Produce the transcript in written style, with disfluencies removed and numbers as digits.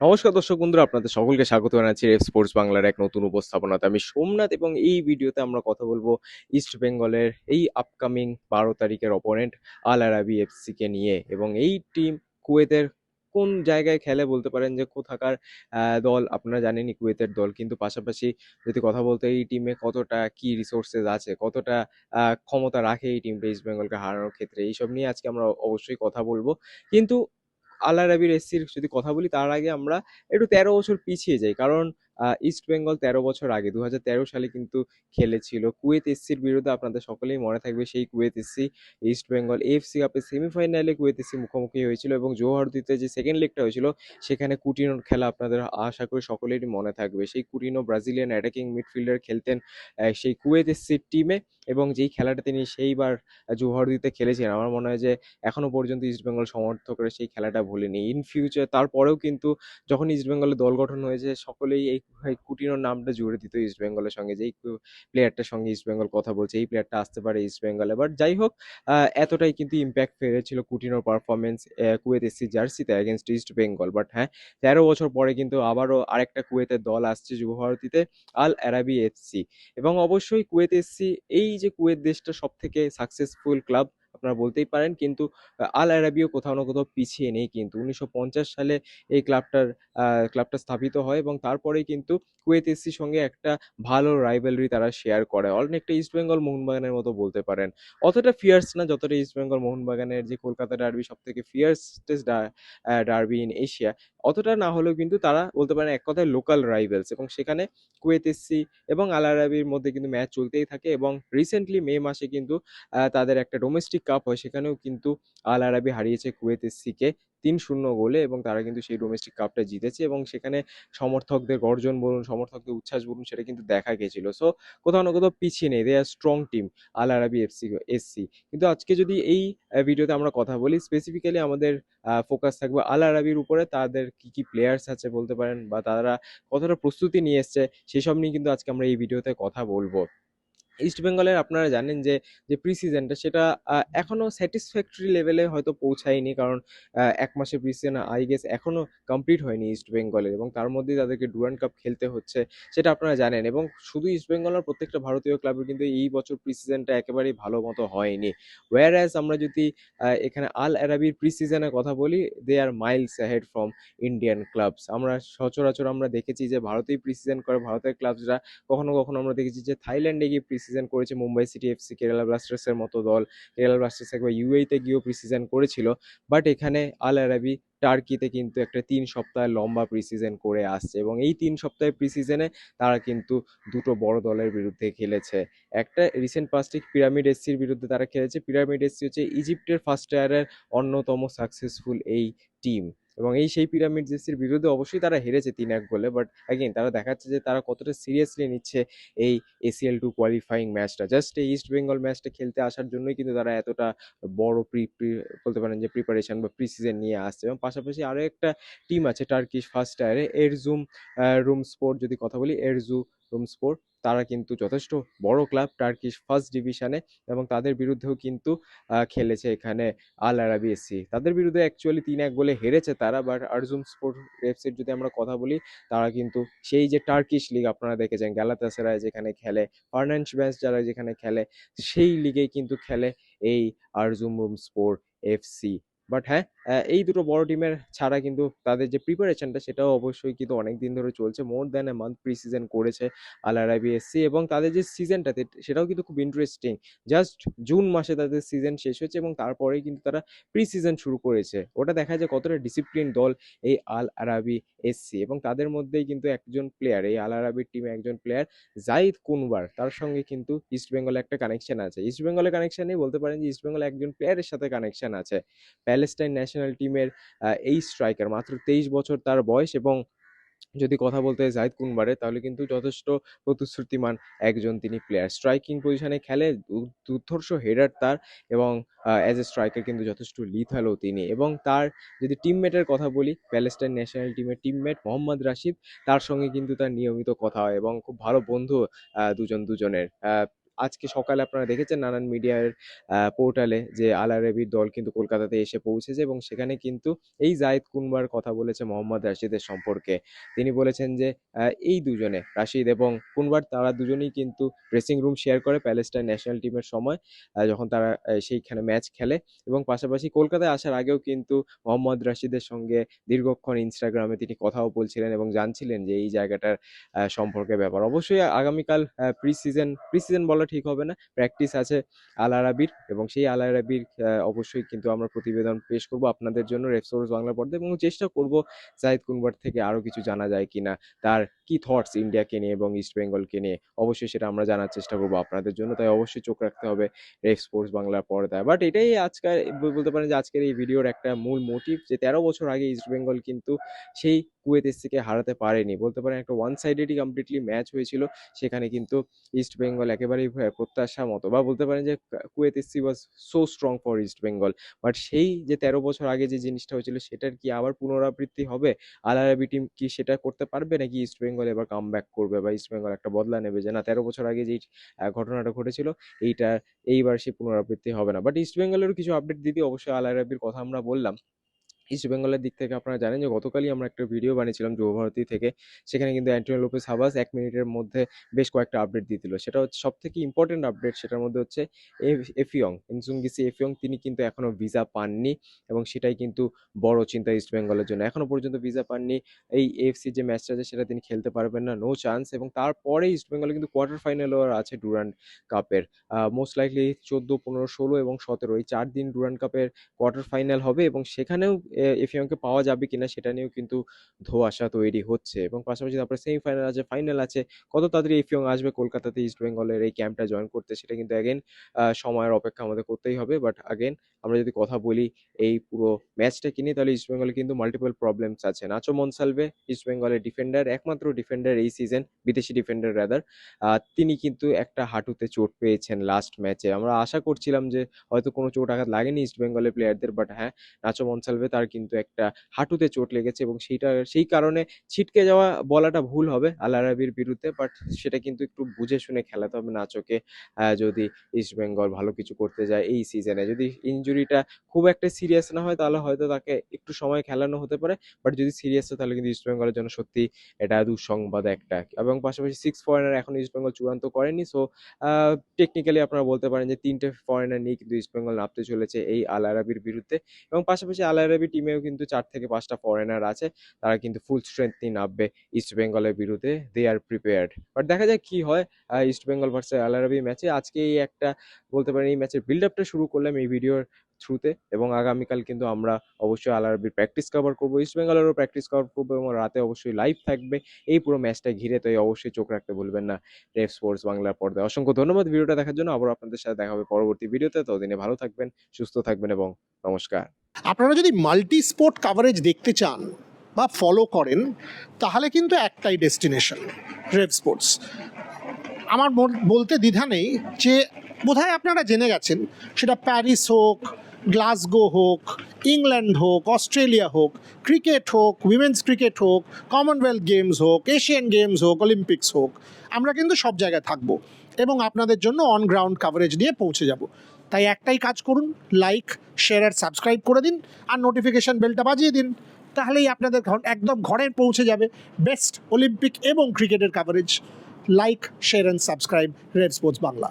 নমস্কার দর্শক বন্ধুরা, আপনাদের সকলকে স্বাগত জানাচ্ছি রেফ স্পোর্টস বাংলার এক নতুন উপস্থাপনাতে। আমি সোমনাথ এবং এই ভিডিওতে আমরা কথা বলবো ইস্ট বেঙ্গলের এই আপকামিং 12 তারিখের অপোনেন্ট আল আরাবি এফসি কে নিয়ে। এবং এই টিম কুয়েতের কোন জায়গায় খেলে বলতে পারেন যে কোথাকার দল আপনারা জানেনই, কুয়েতের দল। কিন্তু পাশাপাশি যদি কথা বলতে এই টিমে কতটা কি রিসোর্সেস আছে, কতটা ক্ষমতা রাখে এই টিমটা ইস্ট বেঙ্গলকে হারানোর ক্ষেত্রে, এইসব নিয়ে আজকে আমরা অবশ্যই কথা বলবো। কিন্তু আল আরাবির এসসির যদি কথা বলি তার আগে আমরা একটু 13 বছর পিছিয়ে যাই। কারণ ইস্ট বেঙ্গল 13 বছর আগে 2013 সালে কিন্তু খেলেছিল কুয়েত এসসির বিরুদ্ধে। আপনাদের সকলেই মনে থাকবে সেই Kuwait SC east Bengal AFC কাপের সেমিফাইনালে কুয়েত এসসি মুখোমুখি হয়েছিল, এবং জোহরদিতে যে সেকেন্ড লেগটা হয়েছিল সেখানে কুটিনোর খেলা আপনাদের আশা করি সকলেরই মনে থাকবে। সেই কুটিনো ব্রাজিলিয়ান অ্যাটাকিং মিডফিল্ডার খেলতেন সেই কুয়েত এসসির টিমে, এবং যেই খেলাটা তিনি সেইবার জোহরদিতে খেলেছিলেন, আমার মনে হয় যে এখনো পর্যন্ত ইস্টবেঙ্গল সমর্থকরা সেই খেলাটা ভোলেনি। ইন ফিউচার তারপরেও কিন্তু যখন ইস্টবেঙ্গলের দল গঠন হয়েছে সকলেই এই কুটিনোর নামটা জুড়ে দিত ইস্টবেঙ্গলের সঙ্গে, যে এই প্লেয়ারটার সঙ্গে ইস্টবেঙ্গল কথা বলছে, এই প্লেয়ারটা আসতে পারে ইস্টবেঙ্গলে। বাট যাই হোক, এতটাই কিন্তু ইম্প্যাক্ট ফেলেছিল কুটিনোর পারফরমেন্স কুয়েত এসসি জার্সিতে অ্যাগেনস্ট ইস্ট বেঙ্গল। বাট হ্যাঁ, 13 বছর পরে কিন্তু আবারও আরেকটা কুয়েতের দল আসছে জুহরতিতে, আল আরাবি এফসি। এবং অবশ্যই কুয়েত এসসি, এই যে কুয়েত দেশটা সব থেকে সাকসেসফুল ক্লাব আপনারা বলতেই পারেন, কিন্তু আল আরাবিও কোথাও না কোথাও পিছিয়ে নেই। কিন্তু 1950 সালে এই ক্লাবটা স্থাপিত হয়, এবং তারপরেই কিন্তু কুয়েত এসসির সঙ্গে একটা ভালো রাইভালরি তারা শেয়ার করে, অনেকটা ইস্টবেঙ্গল মোহনবাগানের মতো বলতে পারেন। অতটা ফিয়ার্স না যতটা ইস্টবেঙ্গল মোহনবাগানের যে কলকাতা ডার্বি সব থেকে ফিয়ার্সেস্ট ডার্বি ইন এশিয়া, অতটা না হলেও কিন্তু তারা বলতে পারেন এক কথায় লোকাল রাইভেলস। এবং সেখানে কুয়েত এসসি এবং আল আরাবির মধ্যে কিন্তু ম্যাচ চলতেই থাকে। এবং রিসেন্টলি মে মাসে কিন্তু তাদের একটা ডোমেস্টিক কাপ হয়, সেখানেও কিন্তু আল আরাবি হারিয়েছে কুয়েত এসসিকে 3-0 গোলে, এবং তারা কিন্তু সেই ডোমেস্টিক কাপটা জিতেছে। এবং সেখানে সমর্থকদের গর্জন বলুন, সমর্থকদের উচ্ছ্বাস বলুন, সেটা কিন্তু দেখা গেছিল। সো কোথাও না কোথাও পিছিয়ে নেই, দে আর স্ট্রং টিম আল আরাবি এসসি। কিন্তু আজকে যদি এই ভিডিওতে আমরা কথা বলি, স্পেসিফিক্যালি আমাদের ফোকাস থাকবে আল আরাবির উপরে। তাদের কি কি প্লেয়ার্স আছে বলতে পারেন, বা তারা কতটা প্রস্তুতি নিয়ে এসছে, সেসব নিয়ে কিন্তু আজকে আমরা এই ভিডিওতে কথা বলবো। ইস্ট বেঙ্গলের আপনারা জানেন যে যে প্রি সিজনটা সেটা এখনো স্যাটিসফ্যাক্টরি লেভেলে হয়তো পৌঁছায়নি। কারণ 1 মাসের প্রি সিজন আই গেস এখনো কমপ্লিট হয়নি ইস্ট বেঙ্গলের, এবং তার মধ্যেই তাদেরকে ডুরান্ড কাপ খেলতে হচ্ছে, সেটা আপনারা জানেন। এবং শুধু ইস্ট বেঙ্গল আর প্রত্যেকটা ভারতীয় ক্লাবের কিন্তু এই বছর প্রি সিজনটা একেবারেই ভালো মতো হয়নি। ওয়ার অ্যাজ আমরা যদি এখানে আল আরাবির প্রি সিজনের কথা বলি, they are miles ahead from Indian clubs. আমরা সচরাচর আমরা দেখেছি যে ভারতেই প্রি সিজন করে ভারতের ক্লাবসরা। কখনো কখনো আমরা দেখেছি যে থাইল্যান্ডে গিয়ে প্রি সিজন করেছে মুম্বাই সিটি এফসি, কেরালা ব্লাস্টার্সের মতো দল। কেরালা ব্লাস্টার্স একবার ইউএইতে গিয়েও প্রি সিজন করেছিল। বাট এখানে আল আরাবি টার্কিতে কিন্তু একটা 3 সপ্তাহ লম্বা প্রি সিজন করে আসছে, এবং এই 3 সপ্তাহের প্রি সিজনে তারা কিন্তু দুটো বড় দলের বিরুদ্ধে খেলেছে। একটা রিসেন্ট পাস্টে পিরামিড এসসির বিরুদ্ধে তারা খেলেছে। পিরামিড এসসি হচ্ছে ইজিপ্টের ফার্স্ট ইয়ারের অন্যতম সাকসেসফুল এই টিম, এবং এই সেই পিরামিড এসসির বিরুদ্ধে অবশ্যই তারা হেরেছে 3-1 গোলে। বাট অ্যাগেন তারা দেখাচ্ছে যে তারা কতটা সিরিয়াসলি নিচ্ছে এই এসিএল 2 কোয়ালিফাইং ম্যাচটা। জাস্ট এই ইস্ট বেঙ্গল ম্যাচটা খেলতে আসার জন্যই কিন্তু তারা এতটা বড় প্রি প্রি বলতে পারেন যে প্রিপারেশন বা প্রি সিজন নিয়ে আসছে। এবং পাশাপাশি আরও একটা টিম আছে টার্কিশ ফার্স্ট টায়ারে, এরজুম রুম স্পোর্ট যদি কথা বলি, এরজু রুম স্পোর্ট। তারা কিন্তু যথেষ্ট বড় ক্লাব টার্কিশ ফার্স্ট ডিভিশনে, এবং তাদের বিরুদ্ধেও কিন্তু খেলেছে এখানে আল আরাবি এসসি। তাদের বিরুদ্ধে অ্যাকচুয়ালি 3-1 গোলে হেরেছে তারা। বাট আরজুম স্পোর্ট এফসির যদি আমরা কথা বলি, তারা কিন্তু সেই যে টার্কিশ লিগ আপনারা দেখেছেন গ্যালাতাসারায় যেখানে খেলে, ফার্নান্ডসবার্গ যারা যেখানে খেলে, সেই লিগেই কিন্তু খেলে এই আরজুমস্পোর এফসি। বাট হ্যাঁ, এই দুটো বড় টিমের ছাড়া কিন্তু তাদের যে প্রিপারেশনটা সেটাও অবশ্যই কিন্তু অনেক দিন ধরে চলছে। More than a month pre season করেছে আল আরাবি এসসি, এবং তাদের যে সিজনটাতে সেটাও কিন্তু খুব ইন্টারেস্টিং। জাস্ট জুন মাসে তাদের সিজন শেষ হয়েছে, এবং তারপরেই কিন্তু তারা প্রি সিজন শুরু করেছে। ওটা দেখা যায় কতটা ডিসিপ্লিন দল এই আল আরাবি এসসি। এবং তাদের মধ্যেই কিন্তু একজন প্লেয়ার, এই আল আরাবির টিমে একজন প্লেয়ার জাহিদ কুনবার, তার সঙ্গে কিন্তু ইস্ট বেঙ্গলে একটা কানেকশন আছে। ইস্ট বেঙ্গলের কানেকশন নেই বলতে পারেন, যে ইস্ট বেঙ্গলে একজন প্লেয়ারের সাথে কানেকশন আছে, প্যালেস্টাইন ন্যাশনাল টিমের এই স্ট্রাইকার, মাত্র 23 বছর তার বয়স। এবং যদি কথা বলতে হয় জাহিদ কুনবারের, তাহলে কিন্তু যথেষ্ট প্রতিশ্রুতিমান একজন তিনি প্লেয়ার। স্ট্রাইকিং পজিশনে খেলে, দুর্ধর্ষ হেডার তার, এবং অ্যাজ এ স্ট্রাইকার কিন্তু যথেষ্ট লিথালও তিনি। এবং তার যদি টিমমেটের কথা বলি, প্যালেস্টাইন ন্যাশনাল টিমের টিমমেট মোহাম্মদ রাশিদ, তার সঙ্গে কিন্তু তার নিয়মিত কথা হয়, এবং খুব ভালো বন্ধু দুজনের। আজকে সকালে আপনারা দেখেছেন নানান মিডিয়ার পোর্টালে যে আল আরাবির দল কিন্তু কলকাতাতে এসে পৌঁছেছে এবং সেখানে কিন্তু এই জায়েদ কুনবার কথা বলেছে মোহাম্মদ রাশিদের সম্পর্কে। তিনি বলেছেন যে এই দুজনে রাশিদ এবং কুনবার তারা দুজনেই কিন্তু ড্রেসিং রুম শেয়ার করে প্যালেস্টাইন ন্যাশনাল টিমের সময় যখন তারা সেইখানে ম্যাচ খেলে এবং পাশাপাশি কলকাতায় আসার আগেও কিন্তু মোহাম্মদ রাশিদের সঙ্গে দীর্ঘক্ষণ ইনস্টাগ্রামে তিনি কথাও বলছিলেন এবং জানছিলেন যে এই জায়গাটার সম্পর্কে ব্যাপার। অবশ্যই আগামীকাল প্রি সিজন বলা ঠিক হবে না, প্র্যাকটিস আছে আল আরাবির এবং সেই আল আরাবির অবশ্যই কিন্তু আমরা প্রতিবেদন পেশ করব আপনাদের জন্য রেফ স্পোর্টস বাংলা পর্দায় এবং চেষ্টা করব জাহিদ কুনবার থেকে আরো কিছু জানা যায় কিনা, তার কি থটস ইন্ডিয়াকে নিয়ে এবং ইস্ট বেঙ্গলকে নিয়ে, অবশ্যই সেটা আমরা জানার চেষ্টা করবো আপনাদের জন্য। তাই অবশ্যই চোখ রাখতে হবে রেফ স্পোর্টস বাংলার পর্দায়। বাট এটাই আজকের বলতে পারেন যে আজকের এই ভিডিওর একটা মূল মোটিভ, যে 13 বছর আগে ইস্ট বেঙ্গল কিন্তু সেই কুয়েত এফসিকে হারাতে পারেনি। বলতে পারেন একটা ওয়ান সাইডেডই কমপ্লিটলি ম্যাচ হয়েছিল, সেখানে কিন্তু ইস্ট বেঙ্গল একেবারেই প্রত্যাশা মতো, বা বলতে পারেন যে Kuwait FC was so strong for east Bengal. But সেই যে 13 বছর আগে যে জিনিসটা হয়েছিল সেটার কি আবার পুনরাবৃত্তি হবে? আল আরাবি টিম কি সেটা করতে পারবে, নাকি ইস্ট বেঙ্গল এবার কাম ব্যাক করবে বা ইস্ট বেঙ্গল একটা বদলা নেবে যে না 13 বছর আগে যেই ঘটনাটা ঘটেছিল এইটা এইবার সে পুনরাবৃত্তি হবে না? বাট ইস্ট বেঙ্গলেরও কিছু আপডেট দিতে অবশ্যই আল আরাবির কথা আমরা বললাম। ইস্ট বেঙ্গলের দিক থেকে আপনারা জানেন যে গতকালই আমরা একটা ভিডিও বানিয়েছিলাম যুবভারতী থেকে, সেখানে কিন্তু অ্যান্টোনিও লোপেস হাবাস 1 মিনিটের মধ্যে বেশ কয়েকটা আপডেট দিয়ে দিল। সেটা হচ্ছে সব থেকে ইম্পর্টেন্ট আপডেট, সেটার মধ্যে হচ্ছে এফিয়ং ইনসুঙ্গিসি এফিয়ং তিনি কিন্তু এখনো ভিসা পাননি এবং সেটাই কিন্তু বড় চিন্তা ইস্ট বেঙ্গলের জন্য। এখনো পর্যন্ত ভিসা পাননি, এই এএফসি যে ম্যাচটা আছে সেটা তিনি খেলতে পারবেন না, নো চান্স। এবং তারপরে ইস্ট বেঙ্গলে কিন্তু কোয়ার্টার ফাইনালও আছে ডুরান্ড কাপের, মোস্ট লাইকলি 14, 15, 16 এবং 17 এই 4 দিন ডুরান্ড কাপের কোয়ার্টার ফাইনাল হবে এবং সেখানেও এফিয়ংকে পাওয়া যাবে কিনা সেটা নিয়েও কিন্তু ধোঁয়াশা তৈরি হচ্ছে। এবং পাশাপাশি তারপরে সেমিফাইনাল আছে, ফাইনাল আছে, কত তাড়াতাড়ি এফিয়ং আসবে কলকাতাতে ইস্ট বেঙ্গলের এই ক্যাম্পটা জয়েন করতে সেটা কিন্তু অ্যাগেন সময়ের অপেক্ষা আমাদের করতেই হবে। বাট আগেন আমরা যদি কথা বলি এই পুরো ম্যাচটাকে নিয়ে, তাহলে ইস্ট বেঙ্গলে কিন্তু মাল্টিপল প্রবলেমস আছে। নাচো মনসালভে ইস্ট বেঙ্গলের ডিফেন্ডার, একমাত্র ডিফেন্ডার এই সিজন, বিদেশি ডিফেন্ডার রাদার, তিনি কিন্তু একটা হাঁটুতে চোট পেয়েছেন লাস্ট ম্যাচে। আমরা আশা করছিলাম যে হয়তো কোনো চোট আঘাত লাগেনি ইস্ট বেঙ্গলের প্লেয়ারদের, বাট হ্যাঁ নাচো মনসালভে তার কিন্তু একটা হাঁটুতে চোট লেগেছে এবং সেই কারণে ছিটকে যাওয়া বলাটা ভুল হবে আল আরাবির বিরুদ্ধে, বাট সেটা কিন্তু একটু বুঝে শুনে খেলাতে হবে নাচোকে যদি ইস্ট বেঙ্গল ভালো কিছু করতে যায় এই সিজনে। যদি ইনজুরিটা খুব একটা সিরিয়াস না হয় তাহলে হয়তো তাকে একটু সময় খেলানো হতে পারে, বাট যদি সিরিয়াস হয় তাহলে কিন্তু ইস্ট বেঙ্গলের জন্য সত্যি এটা দুঃসংবাদ একটা। এবং পাশাপাশি 6 ফরেনার এখন ইস্ট বেঙ্গল চূড়ান্ত করেনি, সো টেকনিক্যালি আপনারা বলতে পারেন যে 3টে ফরেনার নিয়ে কিন্তু ইস্ট বেঙ্গল নামতে চলেছে এই আল আরাবির বিরুদ্ধে। এবং পাশাপাশি আল আরাবি টিমেও কিন্তু 4 থেকে 5টা ফরেনার আছে, তারা কিন্তু ফুল স্ট্রেংথ নিয়ে নামবে ইস্ট বেঙ্গলের বিরুদ্ধে, দে আর প্রিপেয়ার্ড। বাট দেখা যাক কি হয় ইস্ট বেঙ্গল ভার্সেস আল আরাবি ম্যাচে। আজকে এই একটা বলতে পারেন এই ম্যাচের বিল্ড আপটা শুরু করলাম এই ভিডিওর থ্রুতে, এবং আগামীকাল কিন্তু আমরা অবশ্যই আল আরাবির প্র্যাকটিস কভার করবো, ইস্ট বেঙ্গলেরও প্র্যাকটিস কভার করবো এবং রাতে অবশ্যই লাইভ থাকবে এই পুরো ম্যাচটা ঘিরে। তো অবশ্যই চোখ রাখতে ভুলবেন না রেফ স্পোর্টস বাংলার পর্দায়। অসংখ্য ধন্যবাদ ভিডিওটা দেখার জন্য। আবার আপনাদের সাথে দেখা হবে পরবর্তী ভিডিওতে, ততদিনে ভালো থাকবেন, সুস্থ থাকবেন এবং নমস্কার। আপনারা যদি মাল্টি স্পোর্ট কাভারেজ দেখতে চান বা ফলো করেন তাহলে কিন্তু একটাই ডেস্টিনেশন, রেভ স্পোর্টস। আমার বলতে দ্বিধা নেই যে বোধহয় আপনারা জেনে গেছেন, সেটা প্যারিস হোক, গ্লাসগো হোক, ইংল্যান্ড হোক, অস্ট্রেলিয়া হোক, ক্রিকেট হোক, উইমেন্স ক্রিকেট হোক, কমনওয়েলথ গেমস হোক, এশিয়ান গেমস হোক, অলিম্পিক্স হোক, আমরা কিন্তু সব জায়গায় থাকবো এবং আপনাদের জন্য অন গ্রাউন্ড কাভারেজ নিয়ে পৌঁছে যাব। তাই একটাই কাজ করুন, লাইক, শেয়ার আর সাবস্ক্রাইব করে দিন আর নোটিফিকেশান বেলটা বাজিয়ে দিন, তাহলেই আপনাদের একদম ঘরে পৌঁছে যাবে বেস্ট অলিম্পিক এবং ক্রিকেটের coverage. Like, share and subscribe Rev Sports Bangla.